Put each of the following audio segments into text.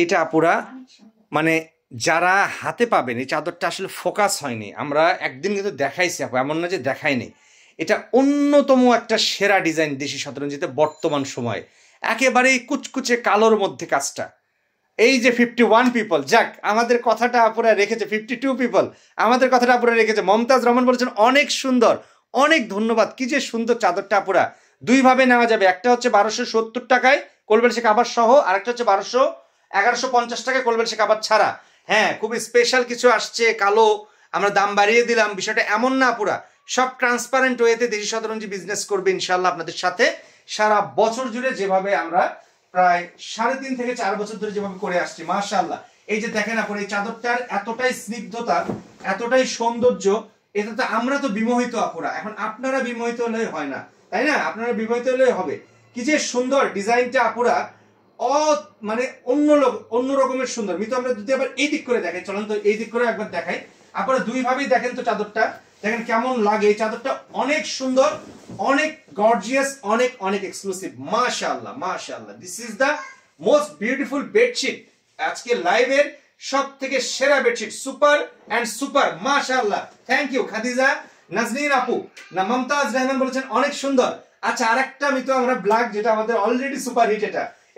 এটা আপুরা মানে যারা হাতে পাবেন, এই চাদরটা আসলে ফোকাস হয়নি, আমরা একদিন কিন্তু দেখাইছি আপু, এমন না যে দেখাইনি। এটা অন্যতম একটা সেরা ডিজাইন দেশি শতরঞ্জিতে বর্তমান সময়ে, একেবারেই কুচকুচে কালোর মধ্যে কাজটা। এই যে 51 পিপল, যাক আমাদের কথাটা আপুরা রেখেছে, 52 পিপল আমাদের কথাটা আপুরা রেখেছে। মমতাজ রহমান বলেছেন অনেক সুন্দর, অনেক ধন্যবাদ। কি যে সুন্দর চাদরটা আপুরা, দুইভাবে নেওয়া যাবে, একটা হচ্ছে 1270 টাকায় কোলবেল শেখ আবার সহ, আর একটা হচ্ছে 1150 টাকায় কোলবেল শেখ আবার ছাড়া। হ্যাঁ, খুবই স্পেশাল কিছু আসছে কালো, আমরা দাম বাড়িয়ে দিলাম, বিষয়টা এমন না আপুরা, সব ট্রান্সপারেন্ট ওয়েতে দেশি শতরঞ্জি বিজনেস করবে ইনশাল্লাহ আপনাদের সাথে সারা বছর জুড়ে, যেভাবে আমরা প্রায় 3.5 থেকে 4 বছর ধরে যেভাবে করে আসছি মাশাআল্লাহ। এই যে দেখেন আপনার এই চাদরটার এতটাই স্নিগ্ধতা, এতটাই সৌন্দর্য, এটাতে আমরা তো বিমোহিত আপুরা। এখন আপনারা বিমোহিত হলে হয় না, তাই না? আপনারা বিমোহিত হলে হবে। কি যে সুন্দর ডিজাইনটা আপুরা, মানে অন্য রকমের সুন্দর। মিতু আমরা যদি আবার এই দিক করে দেখাই, চলেন তো এই দিক করে একবার দেখাই। আপনারা দুইভাবেই দেখেন তো চাদরটা, দেখেন কেমন লাগে। এই চাদরটা অনেক সুন্দর, অনেক গর্জিয়াস, অনেক অনেক এক্সক্লুসিভ। মাশাআল্লাহ মাশাআল্লাহ, this is the most beautiful bedsheet, আজকে লাইভের সব থেকে সেরা বেডশিট, সুপার এন্ড সুপার। মাশাআল্লাহ, থ্যাংক ইউ খাদিজা নাজনীন আপু। না মমতাজ রহমান বলেছেন অনেক সুন্দর। আচ্ছা, আরেকটা মিতু আমরা ব্ল্যাক, যেটা আমাদের অলরেডি সুপার হিট,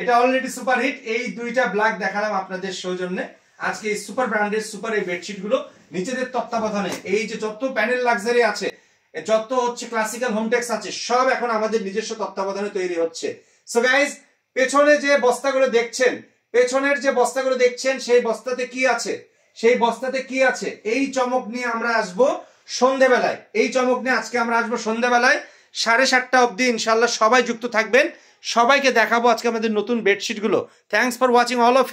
এটা অলরেডি সুপার হিট। এই দুইটা ব্ল্যাক দেখালাম আপনাদের সৌজন্যে। আজকে এই সুপার ব্র্যান্ডের সুপার এই বেডশিট গুলো নিজেদের তত্ত্বাবধানে, এই যে যত প্যানেল লাক্সারি আছে, যত হচ্ছে ক্লাসিক্যাল হোমটেক্স আছে, সব এখন আমাদের নিজস্ব তত্ত্বাবধানে তৈরি হচ্ছে। সো গাইজ, পেছনে যে বস্তাগুলো দেখছেন, পেছনের যে বস্তাগুলো দেখছেন, সেই বস্তাতে কি আছে, সেই বস্তাতে কি আছে, এই চমক নিয়ে আমরা আসবো সন্ধ্যেবেলায়। এই চমক নিয়ে আজকে আমরা আসবো সন্ধ্যেবেলায় 7:30 অবধি ইনশাল্লাহ। সবাই যুক্ত থাকবেন, সবাইকে দেখাবো আজকে আমাদের নতুন বেডশিট গুলো। Thanks for watching all of.